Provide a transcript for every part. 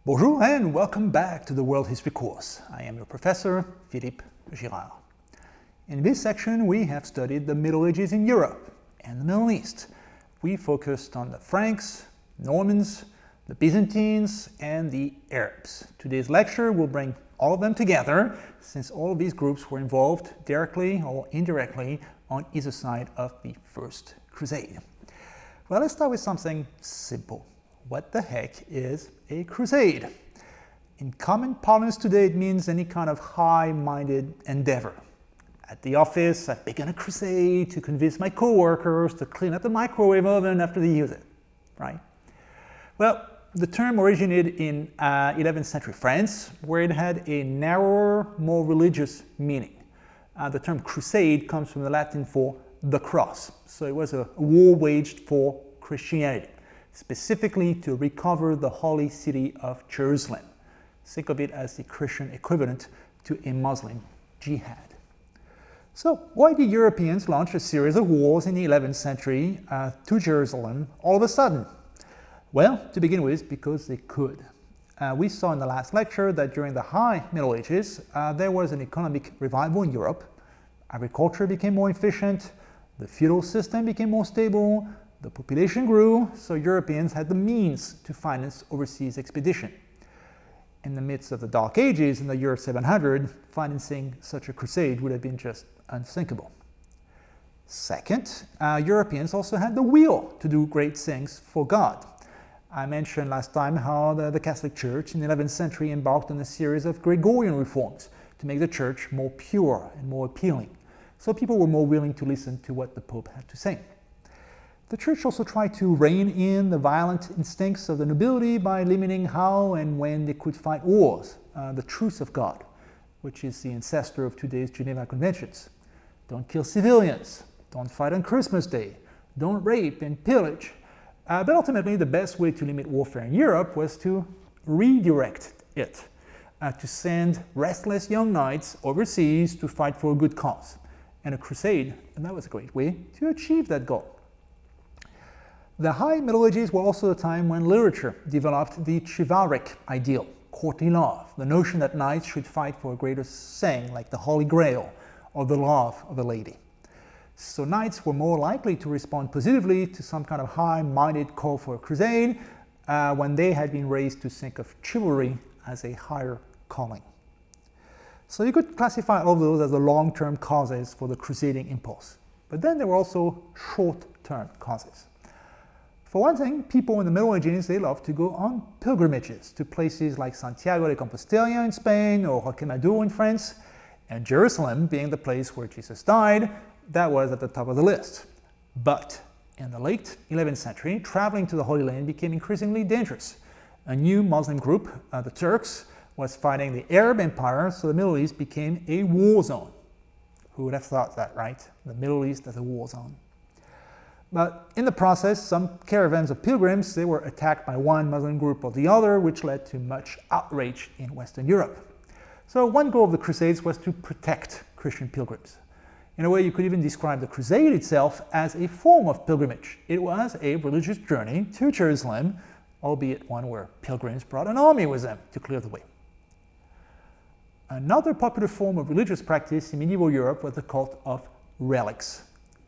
Bonjour and welcome back to the World History course. I am your professor, Philippe Girard. In this section, we have studied the Middle Ages in Europe and the Middle East. We focused on the Franks, Normans, the Byzantines, and the Arabs. Today's lecture will bring all of them together, since all of these groups were involved directly or indirectly on either side of the First Crusade. Well, let's start with something simple. What the heck is a crusade? In common parlance today, it means any kind of high-minded endeavor. At the office, I've begun a crusade to convince my co-workers to clean up the microwave oven after they use it, right? Well, the term originated in 11th century France, where it had a narrower, more religious meaning. The term crusade comes from the Latin for the cross, so it was a war waged for Christianity, specifically to recover the holy city of Jerusalem. Think of it as the Christian equivalent to a Muslim jihad. So why did Europeans launch a series of wars in the 11th century to Jerusalem all of a sudden? Well, to begin with, because they could. We saw in the last lecture that during the High Middle Ages, there was an economic revival in Europe. Agriculture became more efficient, the feudal system became more stable, the population grew, so Europeans had the means to finance overseas expedition. In the midst of the Dark Ages, in the year 700, financing such a crusade would have been just unthinkable. Second, Europeans also had the will to do great things for God. I mentioned last time how the Catholic Church in the 11th century embarked on a series of Gregorian reforms to make the Church more pure and more appealing, so people were more willing to listen to what the Pope had to say. The Church also tried to rein in the violent instincts of the nobility by limiting how and when they could fight wars, the truce of God, which is the ancestor of today's Geneva Conventions. Don't kill civilians, don't fight on Christmas Day, don't rape and pillage. But ultimately, the best way to limit warfare in Europe was to redirect it, to send restless young knights overseas to fight for a good cause. And a crusade, and that was a great way to achieve that goal. The High Middle Ages were also a time when literature developed the chivalric ideal, courtly love, the notion that knights should fight for a greater thing, like the Holy Grail or the love of a lady. So knights were more likely to respond positively to some kind of high-minded call for a crusade when they had been raised to think of chivalry as a higher calling. So you could classify all of those as the long-term causes for the crusading impulse. But then there were also short-term causes. For one thing, people in the Middle Ages, they loved to go on pilgrimages to places like Santiago de Compostela in Spain or Roquemadour in France, and Jerusalem being the place where Jesus died, that was at the top of the list. But in the late 11th century, traveling to the Holy Land became increasingly dangerous. A new Muslim group, the Turks, was fighting the Arab Empire, so the Middle East became a war zone. Who would have thought that, right? The Middle East as a war zone. But in the process, some caravans of pilgrims, they were attacked by one Muslim group or the other, which led to much outrage in Western Europe. So one goal of the Crusades was to protect Christian pilgrims. In a way, you could even describe the crusade itself as a form of pilgrimage. It was a religious journey to Jerusalem, albeit one where pilgrims brought an army with them to clear the way. Another popular form of religious practice in medieval Europe was the cult of relics.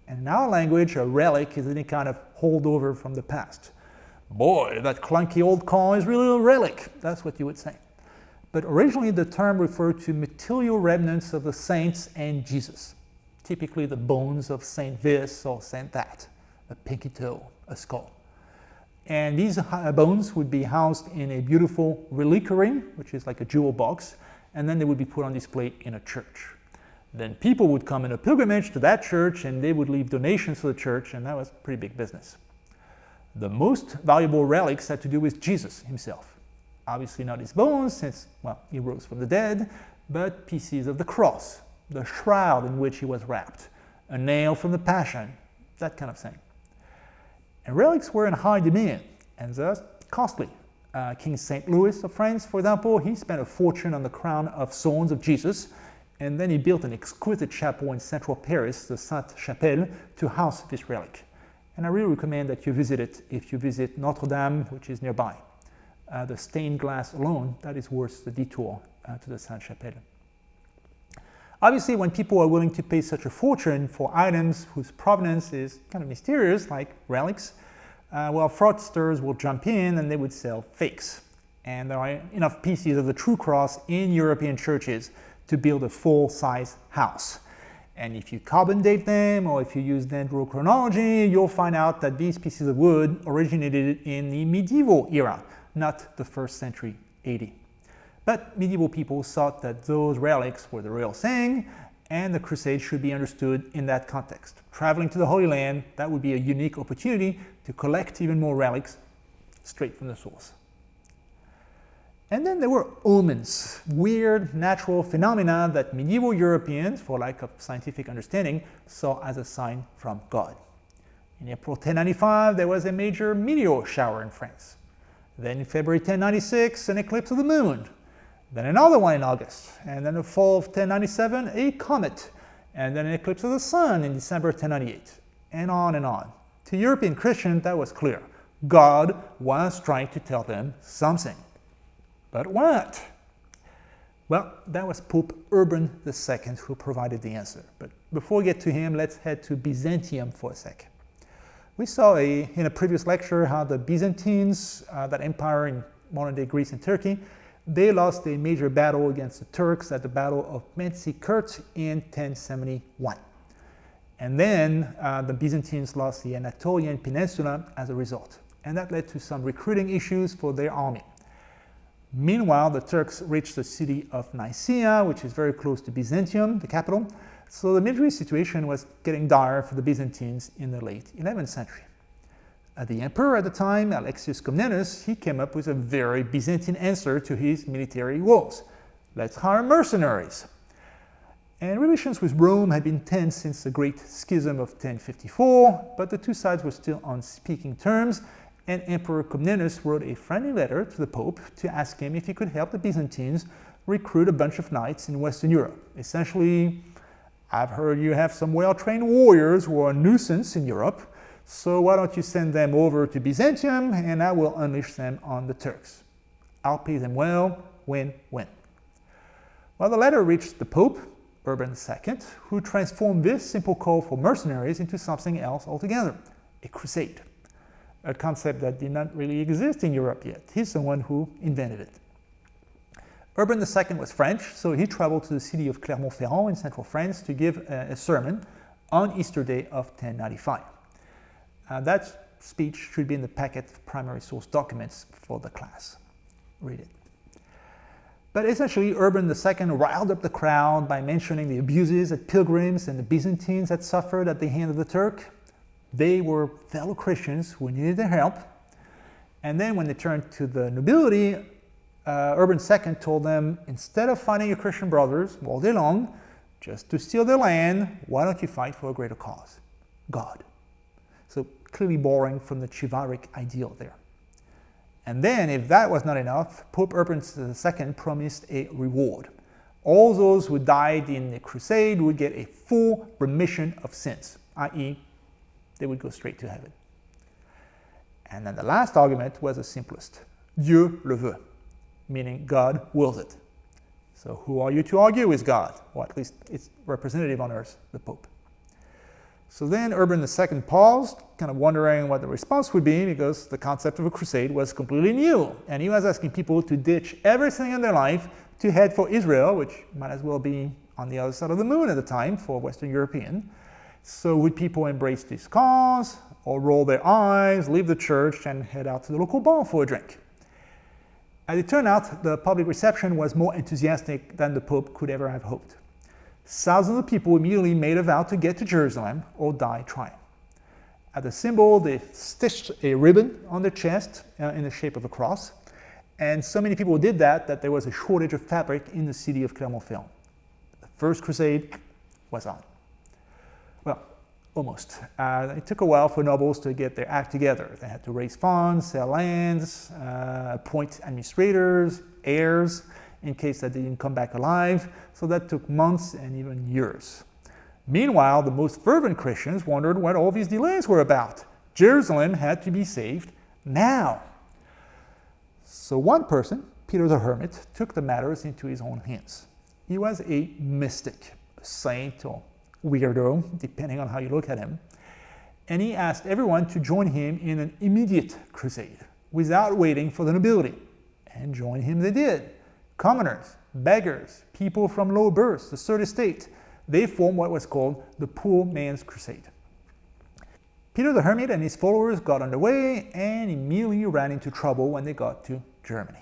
And in our language, a relic is any kind of holdover from the past. Boy, that clunky old car is really a relic. That's what you would say. But originally, the term referred to material remnants of the saints and Jesus. Typically the bones of Saint this or Saint that, a pinky toe, a skull. And these bones would be housed in a beautiful reliquary, which is like a jewel box, and then they would be put on display in a church. Then people would come in a pilgrimage to that church and they would leave donations for the church, and that was pretty big business. The most valuable relics had to do with Jesus himself. Obviously not his bones, since, well, he rose from the dead, but pieces of the cross, the shroud in which he was wrapped, a nail from the Passion, that kind of thing. And relics were in high demand and thus costly. King St. Louis of France, for example, he spent a fortune on the crown of thorns of Jesus, and then he built an exquisite chapel in central Paris, the Sainte-Chapelle, to house this relic. And I really recommend that you visit it if you visit Notre Dame, which is nearby. the stained glass alone, that is worth the detour to the Sainte-Chapelle. Obviously, when people are willing to pay such a fortune for items whose provenance is kind of mysterious, like relics, well, fraudsters will jump in and they would sell fakes. And there are enough pieces of the true cross in European churches to build a full-size house. And if you carbon date them, or if you use dendrochronology, you'll find out that these pieces of wood originated in the medieval era, not the 1st century AD. But medieval people thought that those relics were the real thing, and the Crusades should be understood in that context. Traveling to the Holy Land, that would be a unique opportunity to collect even more relics straight from the source. And then there were omens, weird natural phenomena that medieval Europeans, for lack of scientific understanding, saw as a sign from God. In April 1095, there was a major meteor shower in France. Then in February 1096, an eclipse of the moon. Then another one in August. And then the fall of 1097, a comet. And then an eclipse of the sun in December 1098. And on and on. To European Christians, that was clear. God was trying to tell them something. But what? Well, that was Pope Urban II who provided the answer. But before we get to him, let's head to Byzantium for a sec. We saw in a previous lecture how the Byzantines, that empire in modern-day Greece and Turkey, they lost a major battle against the Turks at the Battle of Manzikert in 1071. And then the Byzantines lost the Anatolian Peninsula as a result. And that led to some recruiting issues for their army. Meanwhile, the Turks reached the city of Nicaea, which is very close to Byzantium, the capital. So the military situation was getting dire for the Byzantines in the late 11th century. The emperor at the time, Alexius Comnenus, he came up with a very Byzantine answer to his military woes. Let's hire mercenaries. And relations with Rome had been tense since the Great Schism of 1054, but the two sides were still on speaking terms, and Emperor Comnenus wrote a friendly letter to the Pope to ask him if he could help the Byzantines recruit a bunch of knights in Western Europe. Essentially, I've heard you have some well-trained warriors who are a nuisance in Europe, so why don't you send them over to Byzantium and I will unleash them on the Turks. I'll pay them well, win-win. Well, the letter reached the Pope, Urban II, who transformed this simple call for mercenaries into something else altogether, a crusade. A concept that did not really exist in Europe yet. He's the one who invented it. Urban II was French, so he traveled to the city of Clermont-Ferrand in central France to give a sermon on Easter Day of 1095. That speech should be in the packet of primary source documents for the class. Read it. But essentially, Urban II riled up the crowd by mentioning the abuses that pilgrims and the Byzantines had suffered at the hand of the Turk. They were fellow Christians who needed their help. And then when they turned to the nobility, Urban II told them, instead of fighting your Christian brothers all day long, just to steal their land, why don't you fight for a greater cause? God. So clearly borrowing from the chivalric ideal there. And then, if that was not enough, Pope Urban II promised a reward. All those who died in the crusade would get a full remission of sins, i.e., they would go straight to heaven. And then the last argument was the simplest. Dieu le veut, meaning God wills it. So who are you to argue with God? Or at least its representative on earth, the Pope. So then Urban II paused, kind of wondering what the response would be, because the concept of a crusade was completely new. And he was asking people to ditch everything in their life to head for Israel, which might as well be on the other side of the moon at the time for Western European. So would people embrace this cause, or roll their eyes, leave the church, and head out to the local bar for a drink? As it turned out, the public reception was more enthusiastic than the Pope could ever have hoped. Thousands of people immediately made a vow to get to Jerusalem or die trying. As a symbol, they stitched a ribbon on their chest in the shape of a cross, and so many people did that there was a shortage of fabric in the city of Clermont-Ferrand. The first crusade was on. Well, almost. It took a while for nobles to get their act together. They had to raise funds, sell lands, appoint administrators, heirs, in case that they didn't come back alive. So that took months and even years. Meanwhile, the most fervent Christians wondered what all these delays were about. Jerusalem had to be saved now. So one person, Peter the Hermit, took the matters into his own hands. He was a mystic, a saint or weirdo, depending on how you look at him. And he asked everyone to join him in an immediate crusade, without waiting for the nobility. And join him they did. Commoners, beggars, people from low births, the third estate, they formed what was called the Poor Man's Crusade. Peter the Hermit and his followers got underway and immediately ran into trouble when they got to Germany.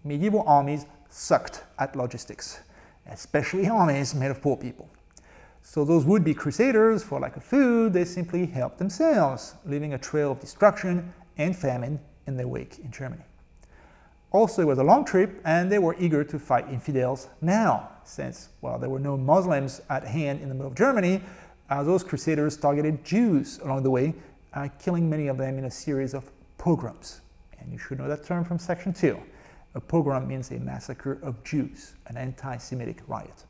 Medieval armies sucked at logistics, especially armies made of poor people. So those would-be crusaders, for lack of food, they simply helped themselves, leaving a trail of destruction and famine in their wake in Germany. Also, it was a long trip, and they were eager to fight infidels now, since, well, there were no Muslims at hand in the middle of Germany. Those crusaders targeted Jews along the way, killing many of them in a series of pogroms. And you should know that term from section 2. A pogrom means a massacre of Jews, an anti-Semitic riot.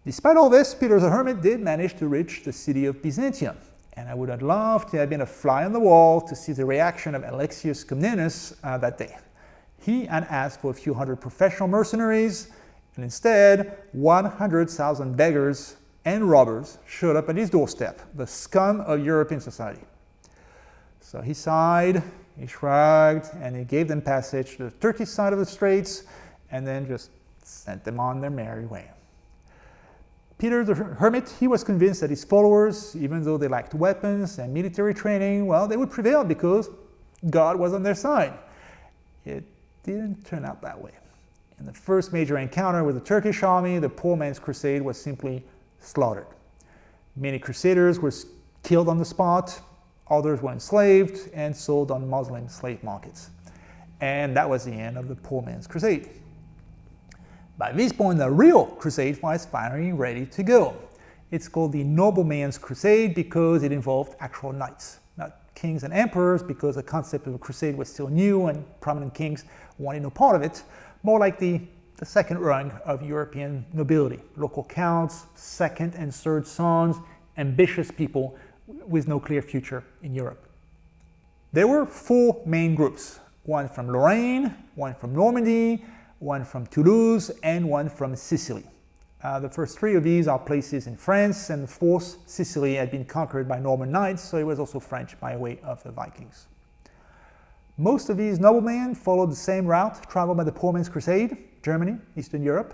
Despite all this, Peter the Hermit did manage to reach the city of Byzantium, and I would have loved to have been a fly on the wall to see the reaction of Alexius Comnenus that day. He had asked for a few hundred professional mercenaries, and instead 100,000 beggars and robbers showed up at his doorstep, the scum of European society. So he sighed, he shrugged, and he gave them passage to the Turkish side of the straits, and then just sent them on their merry way. Peter the Hermit, he was convinced that his followers, even though they lacked weapons and military training, well, they would prevail because God was on their side. It didn't turn out that way. In the first major encounter with the Turkish army, the Poor Man's Crusade was simply slaughtered. Many crusaders were killed on the spot, others were enslaved and sold on Muslim slave markets. And that was the end of the Poor Man's Crusade. By this point, the real crusade was finally ready to go. It's called the nobleman's crusade because it involved actual knights, not kings and emperors, because the concept of a crusade was still new and prominent kings wanted no part of it, more like the second rung of European nobility, local counts, second and third sons, ambitious people with no clear future in Europe. There were 4 main groups, one from Lorraine, one from Normandy, one from Toulouse, and one from Sicily. The first 3 of these are places in France, and the 4th, Sicily, had been conquered by Norman knights, so it was also French by way of the Vikings. Most of these noblemen followed the same route traveled by the Poor Man's Crusade, Germany, Eastern Europe,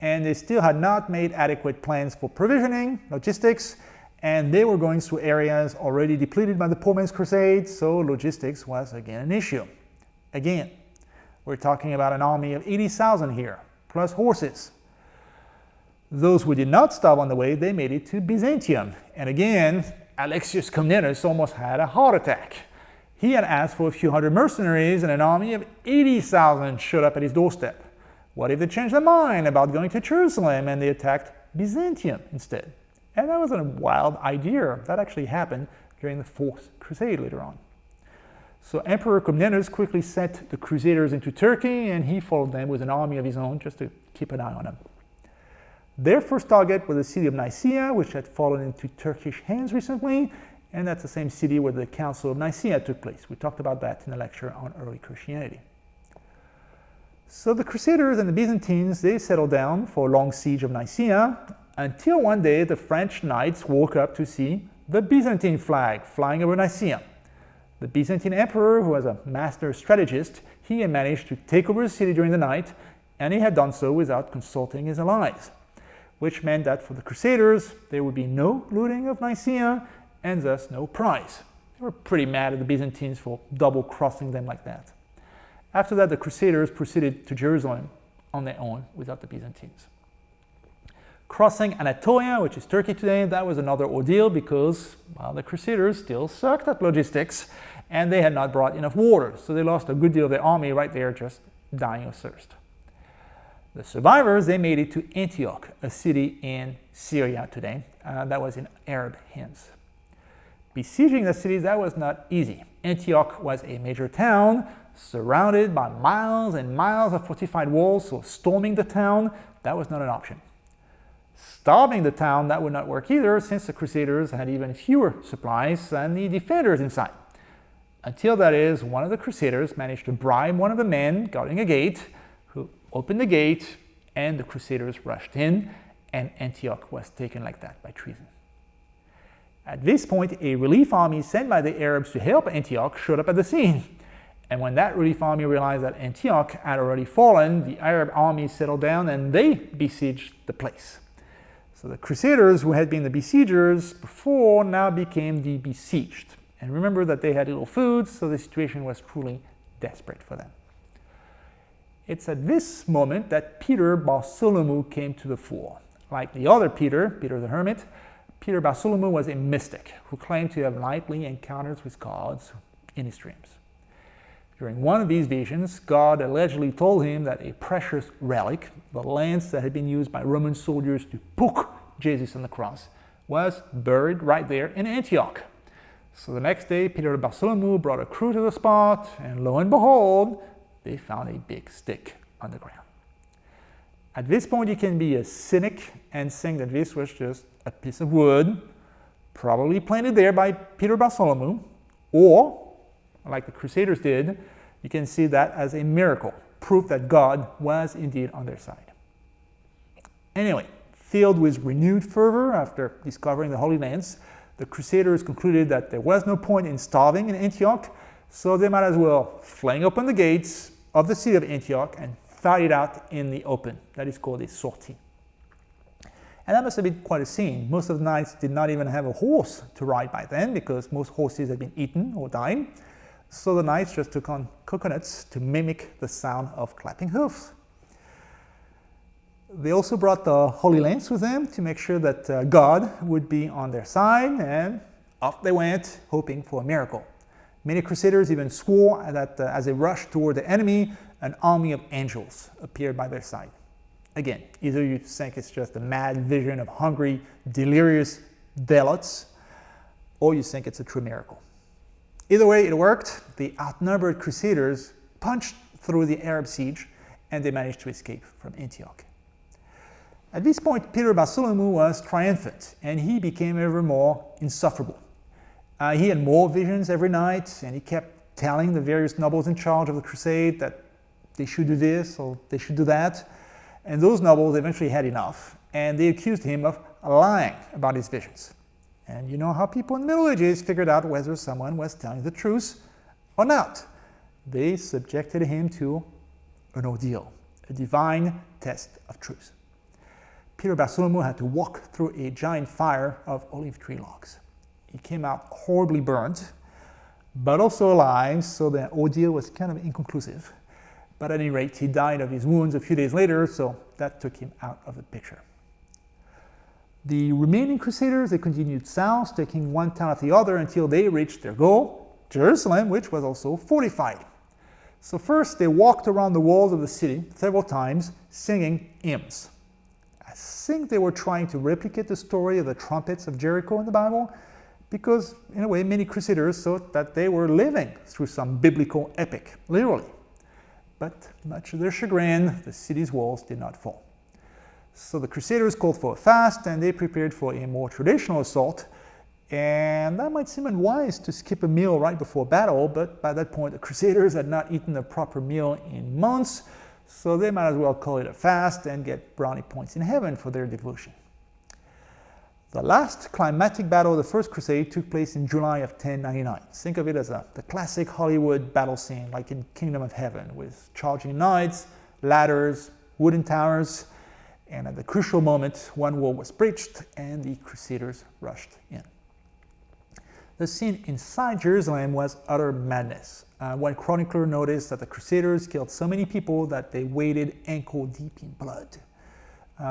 and they still had not made adequate plans for provisioning, logistics, and they were going through areas already depleted by the Poor Man's Crusade, so logistics was again an issue. Again, we're talking about an army of 80,000 here, plus horses. Those who did not stop on the way, they made it to Byzantium. And again, Alexius Comnenus almost had a heart attack. He had asked for a few hundred mercenaries, and an army of 80,000 showed up at his doorstep. What if they changed their mind about going to Jerusalem and they attacked Byzantium instead? And that wasn't a wild idea. That actually happened during the 4th Crusade later on. So Emperor Comnenus quickly sent the Crusaders into Turkey, and he followed them with an army of his own just to keep an eye on them. Their first target was the city of Nicaea, which had fallen into Turkish hands recently, and that's the same city where the Council of Nicaea took place. We talked about that in a lecture on early Christianity. So the Crusaders and the Byzantines, they settled down for a long siege of Nicaea, until one day the French knights woke up to see the Byzantine flag flying over Nicaea. The Byzantine emperor, who was a master strategist, he had managed to take over the city during the night, and he had done so without consulting his allies, which meant that for the Crusaders, there would be no looting of Nicaea, and thus no prize. They were pretty mad at the Byzantines for double-crossing them like that. After that, the Crusaders proceeded to Jerusalem on their own without the Byzantines. Crossing Anatolia, which is Turkey today, that was another ordeal because, well, the Crusaders still sucked at logistics and they had not brought enough water, so they lost a good deal of their army right there just dying of thirst. The survivors, they made it to Antioch, a city in Syria today, that was in Arab hands. Besieging the city, that was not easy. Antioch was a major town surrounded by miles and miles of fortified walls, so storming the town, that was not an option. Starving the town, that would not work either, since the Crusaders had even fewer supplies than the defenders inside. until, that is, one of the Crusaders managed to bribe one of the men guarding a gate, who opened the gate, and the Crusaders rushed in, and Antioch was taken like that by treason. At this point, a relief army sent by the Arabs to help Antioch showed up at the scene. And when that relief army realized that Antioch had already fallen, the Arab army settled down and they besieged the place. So the Crusaders, who had been the besiegers before, now became the besieged. And remember that they had little food, so the situation was truly desperate for them. It's at this moment that Peter Bartholomew came to the fore. Like the other Peter, Peter the Hermit, Peter Bartholomew was a mystic who claimed to have nightly encounters with gods in his dreams. During one of these visions, God allegedly told him that a precious relic, the lance that had been used by Roman soldiers to poke Jesus on the cross, was buried right there in Antioch. So the next day, Peter Bartholomew brought a crew to the spot, and lo and behold, they found a big stick on the ground. At this point, you can be a cynic and think that this was just a piece of wood, probably planted there by Peter Bartholomew, or, like the Crusaders did, you can see that as a miracle, proof that God was indeed on their side. Anyway, filled with renewed fervor after discovering the Holy Lance, the Crusaders concluded that there was no point in starving in Antioch, so they might as well fling open the gates of the city of Antioch and fight it out in the open. That is called a sortie. And that must have been quite a scene. Most of the knights did not even have a horse to ride by then, because most horses had been eaten or died. So the knights just took on coconuts to mimic the sound of clapping hoofs. They also brought the Holy Lance with them to make sure that God would be on their side, and off they went, hoping for a miracle. Many Crusaders even swore that as they rushed toward the enemy, an army of angels appeared by their side. Again, either you think it's just a mad vision of hungry, delirious zealots, or you think it's a true miracle. Either way, it worked. The outnumbered Crusaders punched through the Arab siege, and they managed to escape from Antioch. At this point, Peter Bartholomew was triumphant, and he became ever more insufferable. He had more visions every night, and he kept telling the various nobles in charge of the crusade that they should do this or they should do that. And those nobles eventually had enough, and they accused him of lying about his visions. And you know how people in the Middle Ages figured out whether someone was telling the truth or not. They subjected him to an ordeal, a divine test of truth. Peter Bartholomew had to walk through a giant fire of olive tree logs. He came out horribly burnt, but also alive, so the ordeal was kind of inconclusive. But at any rate, he died of his wounds a few days later, so that took him out of the picture. The remaining Crusaders, they continued south, taking one town after the other until they reached their goal, Jerusalem, which was also fortified. So first, they walked around the walls of the city several times, singing hymns. I think they were trying to replicate the story of the trumpets of Jericho in the Bible, because, in a way, many Crusaders thought that they were living through some biblical epic, literally. But much to their chagrin, the city's walls did not fall. So the Crusaders called for a fast, and they prepared for a more traditional assault. And that might seem unwise to skip a meal right before battle, but by that point the Crusaders had not eaten a proper meal in months, so they might as well call it a fast and get brownie points in heaven for their devotion. The last climactic battle of the First Crusade took place in July of 1099. Think of it as the classic Hollywood battle scene, like in Kingdom of Heaven, with charging knights, ladders, wooden towers, and at the crucial moment, one wall was breached and the Crusaders rushed in. The scene inside Jerusalem was utter madness. One chronicler noticed that the Crusaders killed so many people that they waded ankle deep in blood.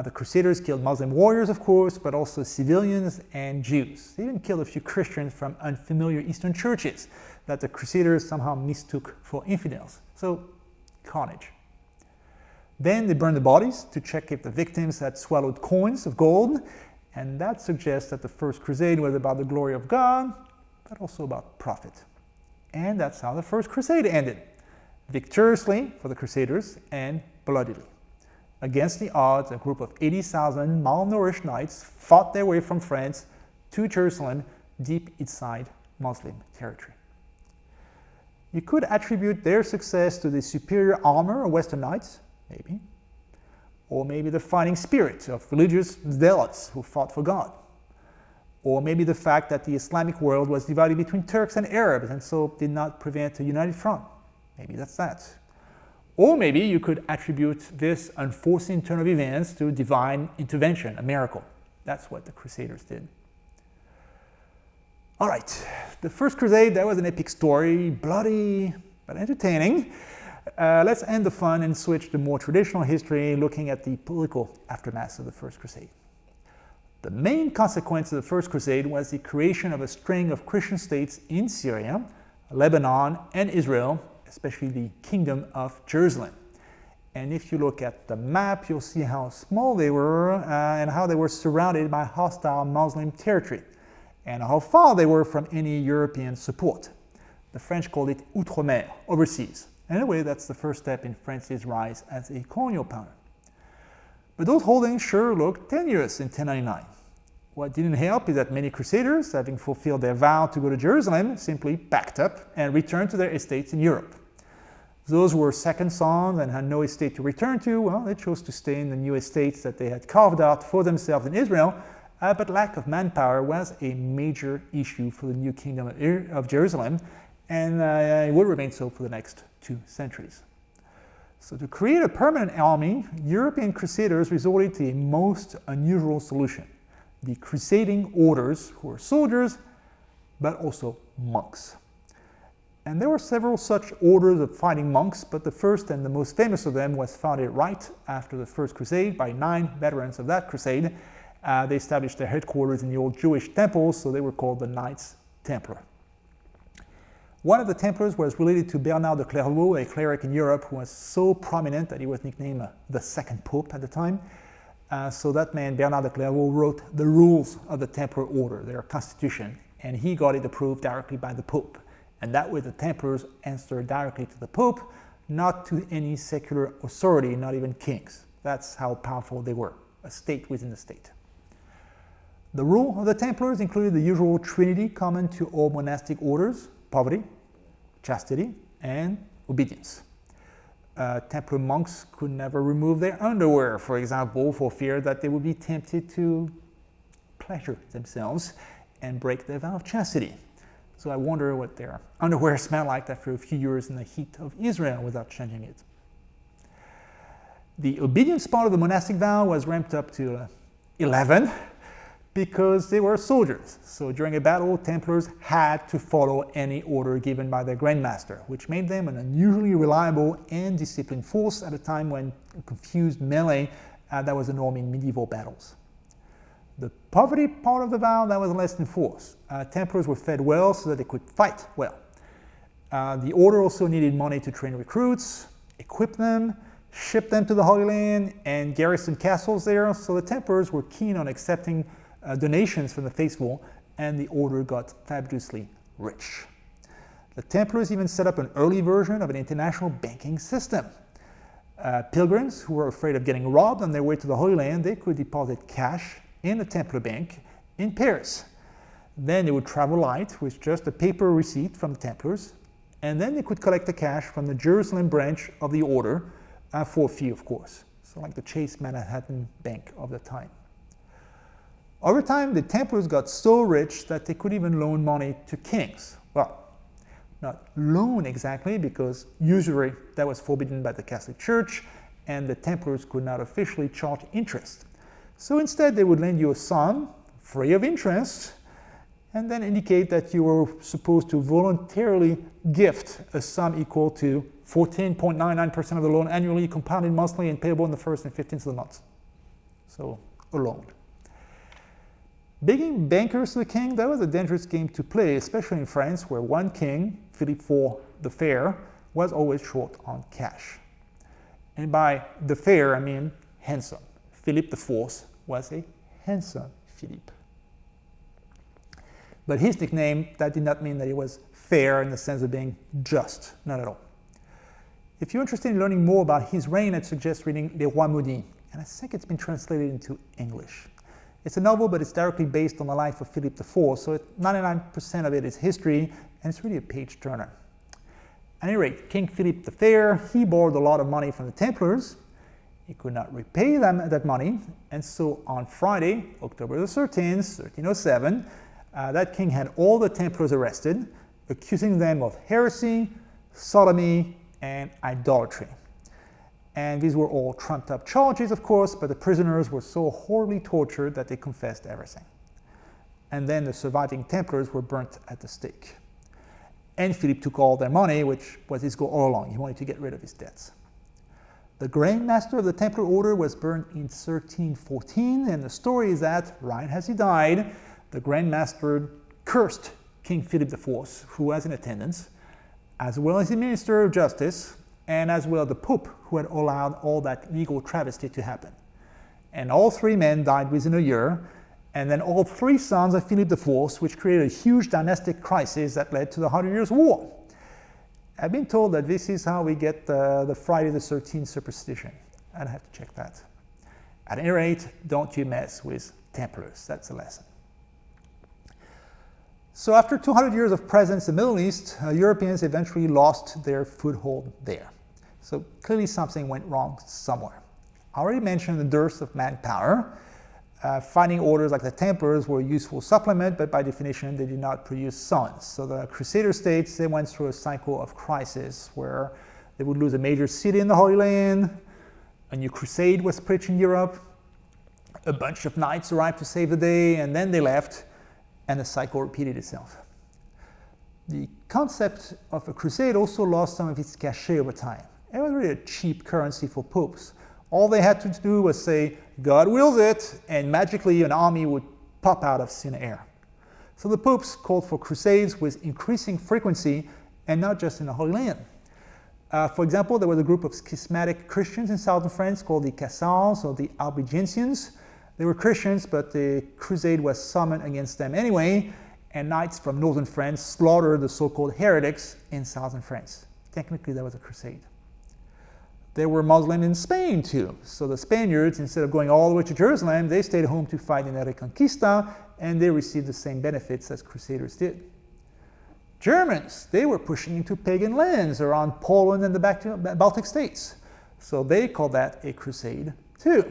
The Crusaders killed Muslim warriors, of course, but also civilians and Jews. They even killed a few Christians from unfamiliar Eastern churches that the Crusaders somehow mistook for infidels. So, carnage. Then they burned the bodies to check if the victims had swallowed coins of gold, and that suggests that the First Crusade was about the glory of God, but also about profit. And that's how the First Crusade ended, victoriously for the Crusaders and bloodily. Against the odds, a group of 80,000 malnourished knights fought their way from France to Jerusalem, deep inside Muslim territory. You could attribute their success to the superior armor of Western knights, maybe, or maybe the fighting spirit of religious zealots who fought for God, or maybe the fact that the Islamic world was divided between Turks and Arabs and so did not prevent a united front. Maybe that's that. Or maybe you could attribute this unforeseen turn of events to divine intervention, a miracle. That's what the Crusaders did. All right, the First Crusade, that was an epic story, bloody but entertaining. Let's end the fun and switch to more traditional history, looking at the political aftermath of the First Crusade. The main consequence of the First Crusade was the creation of a string of Christian states in Syria, Lebanon, and Israel, especially the Kingdom of Jerusalem. And if you look at the map, you'll see how small they were and how they were surrounded by hostile Muslim territory, and how far they were from any European support. The French called it outre-mer, overseas. Anyway, that's the first step in France's rise as a colonial power. But those holdings sure looked tenuous in 1099. What didn't help is that many crusaders, having fulfilled their vow to go to Jerusalem, simply packed up and returned to their estates in Europe. Those who were second sons and had no estate to return to, well, they chose to stay in the new estates that they had carved out for themselves in Israel, but lack of manpower was a major issue for the new kingdom of Jerusalem, and it would remain so for the next 2 centuries. So to create a permanent army, European crusaders resorted to a most unusual solution: the crusading orders, who were soldiers, but also monks. And there were several such orders of fighting monks, but the first and the most famous of them was founded right after the First Crusade by 9 veterans of that crusade. They established their headquarters in the old Jewish temples, so they were called the Knights Templar. One of the Templars was related to Bernard de Clairvaux, a cleric in Europe who was so prominent that he was nicknamed the Second Pope at the time. So that man, Bernard de Clairvaux, wrote the rules of the Templar order, their constitution, and he got it approved directly by the Pope. And that way the Templars answered directly to the Pope, not to any secular authority, not even kings. That's how powerful they were, a state within the state. The rule of the Templars included the usual trinity common to all monastic orders: poverty, chastity, and obedience. Templar monks could never remove their underwear, for example, for fear that they would be tempted to pleasure themselves and break their vow of chastity. So I wonder what their underwear smelled like after a few years in the heat of Israel without changing it. The obedience part of the monastic vow was ramped up to 11 because they were soldiers. So during a battle, Templars had to follow any order given by their grandmaster, which made them an unusually reliable and disciplined force at a time when confused melee that was the norm in medieval battles. The poverty part of the vow, that was less enforced. Templars were fed well so that they could fight well. The order also needed money to train recruits, equip them, ship them to the Holy Land, and garrison castles there, so the Templars were keen on accepting donations from the faithful, and the order got fabulously rich. The Templars even set up an early version of an international banking system. Pilgrims who were afraid of getting robbed on their way to the Holy Land, they could deposit cash in the Templar Bank in Paris. Then they would travel light with just a paper receipt from the Templars, and then they could collect the cash from the Jerusalem branch of the order for a fee, of course. So like the Chase Manhattan Bank of the time. Over time, the Templars got so rich that they could even loan money to kings. Well, not loan exactly, because usury that was forbidden by the Catholic Church, and the Templars could not officially charge interest. So instead, they would lend you a sum, free of interest, and then indicate that you were supposed to voluntarily gift a sum equal to 14.99% of the loan annually, compounded monthly, and payable in the 1st and 15th of the month. So, a loan. Being bankers to the king, that was a dangerous game to play, especially in France, where one king, Philip IV the Fair, was always short on cash. And by the fair, I mean handsome. Philip IV was a handsome Philip. But his nickname, that did not mean that he was fair in the sense of being just, not at all. If you're interested in learning more about his reign, I'd suggest reading Les Rois Maudits, and I think it's been translated into English. It's a novel, but it's directly based on the life of Philip IV, so 99% of it is history, and it's really a page-turner. At any rate, King Philip the Fair, he borrowed a lot of money from the Templars. He could not repay them that money, and so on Friday, October the 13th, 1307, that king had all the Templars arrested, accusing them of heresy, sodomy, and idolatry. And these were all trumped up charges, of course, but the prisoners were so horribly tortured that they confessed everything. And then the surviving Templars were burnt at the stake. And Philip took all their money, which was his goal all along. He wanted to get rid of his debts. The Grand Master of the Templar Order was burned in 1314, and the story is that, right as he died, the Grand Master cursed King Philip IV, who was in attendance, as well as the Minister of Justice, and as well the Pope, who had allowed all that legal travesty to happen. And all three men died within a year, and then all three sons of Philip IV, which created a huge dynastic crisis that led to the 100 Years' War. I've been told that this is how we get the Friday the 13th superstition. I'd have to check that. At any rate, don't you mess with Templars. That's a lesson. So after 200 years of presence in the Middle East, Europeans eventually lost their foothold there. So clearly something went wrong somewhere. I already mentioned the dearth of manpower. Fighting orders like the Templars were a useful supplement, but by definition they did not produce sons. So the Crusader states, they went through a cycle of crisis where they would lose a major city in the Holy Land, a new crusade was preached in Europe, a bunch of knights arrived to save the day, and then they left, and the cycle repeated itself. The concept of a crusade also lost some of its cachet over time. It was really a cheap currency for popes. All they had to do was say, God wills it, and magically an army would pop out of thin air. So the popes called for crusades with increasing frequency, and not just in the Holy Land. For example, there was a group of schismatic Christians in southern France called the Cassars or the Albigensians. They were Christians, but the crusade was summoned against them anyway, and knights from northern France slaughtered the so-called heretics in southern France. Technically, that was a crusade. There were Muslims in Spain too. So the Spaniards, instead of going all the way to Jerusalem, they stayed home to fight in the Reconquista, and they received the same benefits as Crusaders did. Germans, they were pushing into pagan lands around Poland and the Baltic states. So they called that a crusade too.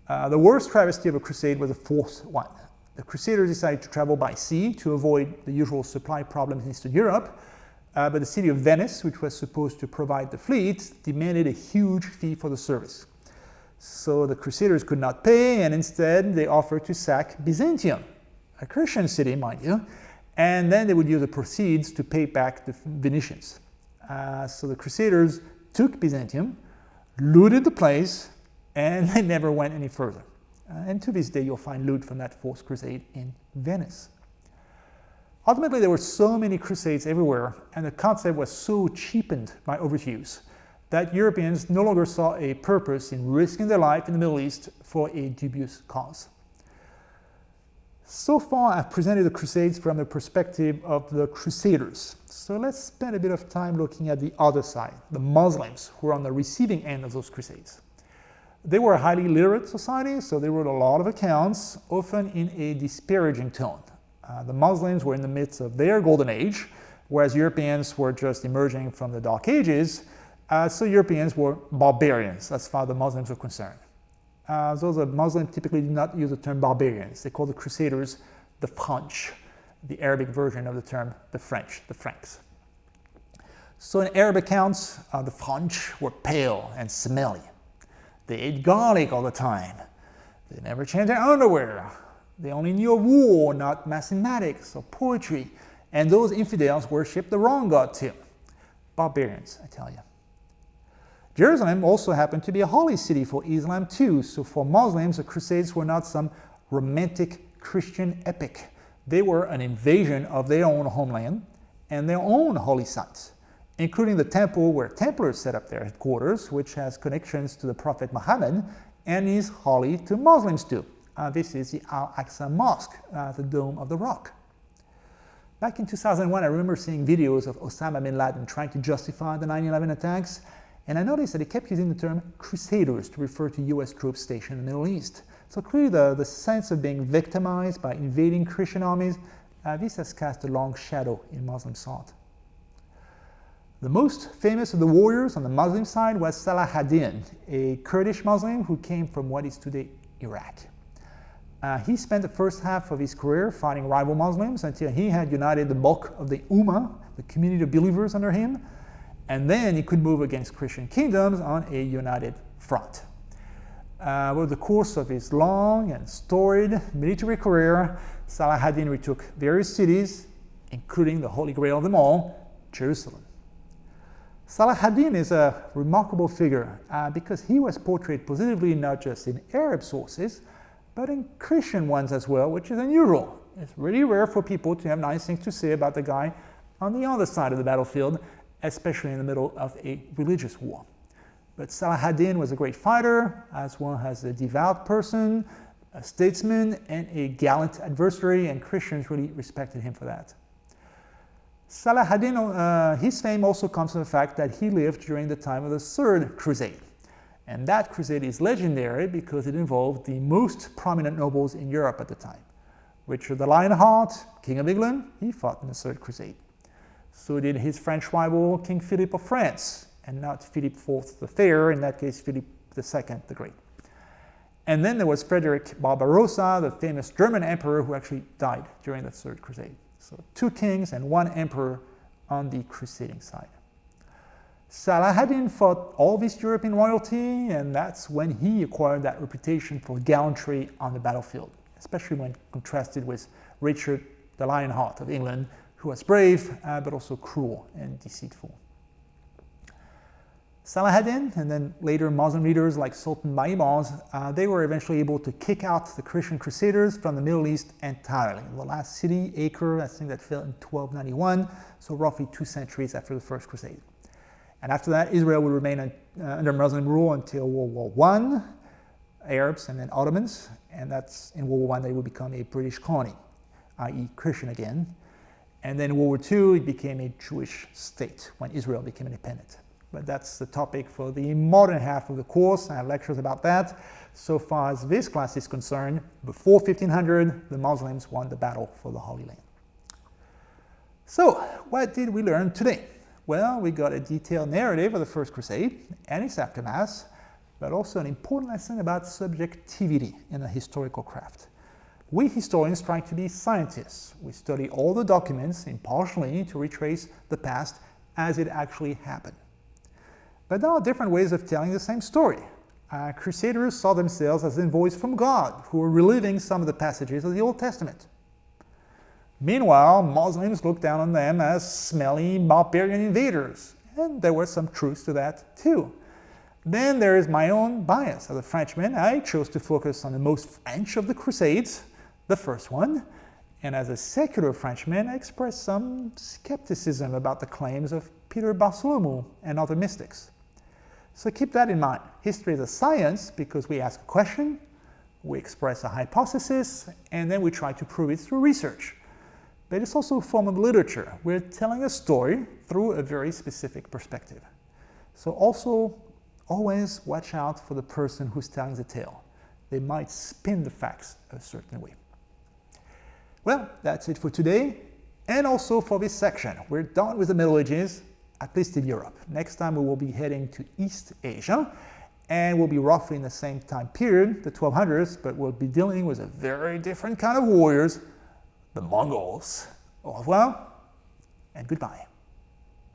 The worst travesty of a crusade was the fourth one. The Crusaders decided to travel by sea to avoid the usual supply problems in Eastern Europe. But the city of Venice, which was supposed to provide the fleet, demanded a huge fee for the service. So the Crusaders could not pay, and instead they offered to sack Byzantium, a Christian city, mind you, and then they would use the proceeds to pay back the Venetians. So the Crusaders took Byzantium, looted the place, and they never went any further. And to this day you'll find loot from that fourth crusade in Venice. Ultimately, there were so many crusades everywhere, and the concept was so cheapened by overuse that Europeans no longer saw a purpose in risking their life in the Middle East for a dubious cause. So far, I've presented the Crusades from the perspective of the Crusaders. So let's spend a bit of time looking at the other side, the Muslims, who were on the receiving end of those Crusades. They were a highly literate society, so they wrote a lot of accounts, often in a disparaging tone. The Muslims were in the midst of their golden age, whereas Europeans were just emerging from the Dark Ages, so Europeans were barbarians as far as the Muslims were concerned. Those Muslims typically did not use the term barbarians. They called the Crusaders the French, the Arabic version of the term the French, the Franks. So in Arab accounts, the French were pale and smelly. They ate garlic all the time. They never changed their underwear. They only knew of war, not mathematics or poetry. And those infidels worshipped the wrong God too. Barbarians, I tell you. Jerusalem also happened to be a holy city for Islam too. So for Muslims, the Crusades were not some romantic Christian epic. They were an invasion of their own homeland and their own holy sites, including the temple where Templars set up their headquarters, which has connections to the Prophet Muhammad and is holy to Muslims too. This is the Al-Aqsa Mosque, the Dome of the Rock. Back in 2001, I remember seeing videos of Osama bin Laden trying to justify the 9/11 attacks, and I noticed that he kept using the term Crusaders to refer to US troops stationed in the Middle East. So clearly the sense of being victimized by invading Christian armies, this has cast a long shadow in Muslim thought. The most famous of the warriors on the Muslim side was Salah ad-Din, a Kurdish Muslim who came from what is today Iraq. He spent the first half of his career fighting rival Muslims until he had united the bulk of the Ummah, the community of believers under him, and then he could move against Christian kingdoms on a united front. Over the course of his long and storied military career, Salah ad-Din retook various cities, including the Holy Grail of them all, Jerusalem. Salah ad-Din is a remarkable figure because he was portrayed positively not just in Arab sources, but in Christian ones as well, which is unusual. It's really rare for people to have nice things to say about the guy on the other side of the battlefield, especially in the middle of a religious war. But Salah ad-Din was a great fighter, as well as a devout person, a statesman, and a gallant adversary, and Christians really respected him for that. Salah ad-Din, his fame also comes from the fact that he lived during the time of the Third Crusade. And that crusade is legendary because it involved the most prominent nobles in Europe at the time. Richard the Lionheart, King of England, he fought in the Third Crusade. So did his French rival, King Philip of France, and not Philip IV the Fair, in that case Philip II the Great. And then there was Frederick Barbarossa, the famous German emperor who actually died during the Third Crusade. So 2 kings and 1 emperor on the crusading side. Salah ad-Din fought all of East European royalty, and that's when he acquired that reputation for gallantry on the battlefield, especially when contrasted with Richard the Lionheart of England, who was brave, but also cruel and deceitful. Salah ad-Din, and then later Muslim leaders like Sultan Baibars, they were eventually able to kick out the Christian Crusaders from the Middle East entirely. The last city, Acre, I think that fell in 1291, so roughly 2 centuries after the First Crusade. And after that, Israel would remain under Muslim rule until World War I, Arabs and then Ottomans, and that's in World War I they would become a British colony, i.e. Christian again. And then in World War II, it became a Jewish state when Israel became independent. But that's the topic for the modern half of the course. I have lectures about that. So far as this class is concerned, before 1500, the Muslims won the battle for the Holy Land. So, what did we learn today? Well, we got a detailed narrative of the First Crusade and its aftermath, but also an important lesson about subjectivity in a historical craft. We historians try to be scientists. We study all the documents impartially to retrace the past as it actually happened. But there are different ways of telling the same story. Crusaders saw themselves as envoys from God, who were reliving some of the passages of the Old Testament. Meanwhile, Muslims looked down on them as smelly, barbarian invaders, and there was some truth to that too. Then there is my own bias. As a Frenchman, I chose to focus on the most French of the Crusades, the first one, and as a secular Frenchman, I expressed some skepticism about the claims of Peter Bartholomew and other mystics. So keep that in mind. History is a science because we ask a question, we express a hypothesis, and then we try to prove it through research. But it's also a form of literature. We're telling a story through a very specific perspective. So also, always watch out for the person who's telling the tale. They might spin the facts a certain way. Well, that's it for today, and also for this section. We're done with the Middle Ages, at least in Europe. Next time we will be heading to East Asia, and we'll be roughly in the same time period, the 1200s, but we'll be dealing with a very different kind of warriors, the Mongols. Au revoir, and goodbye.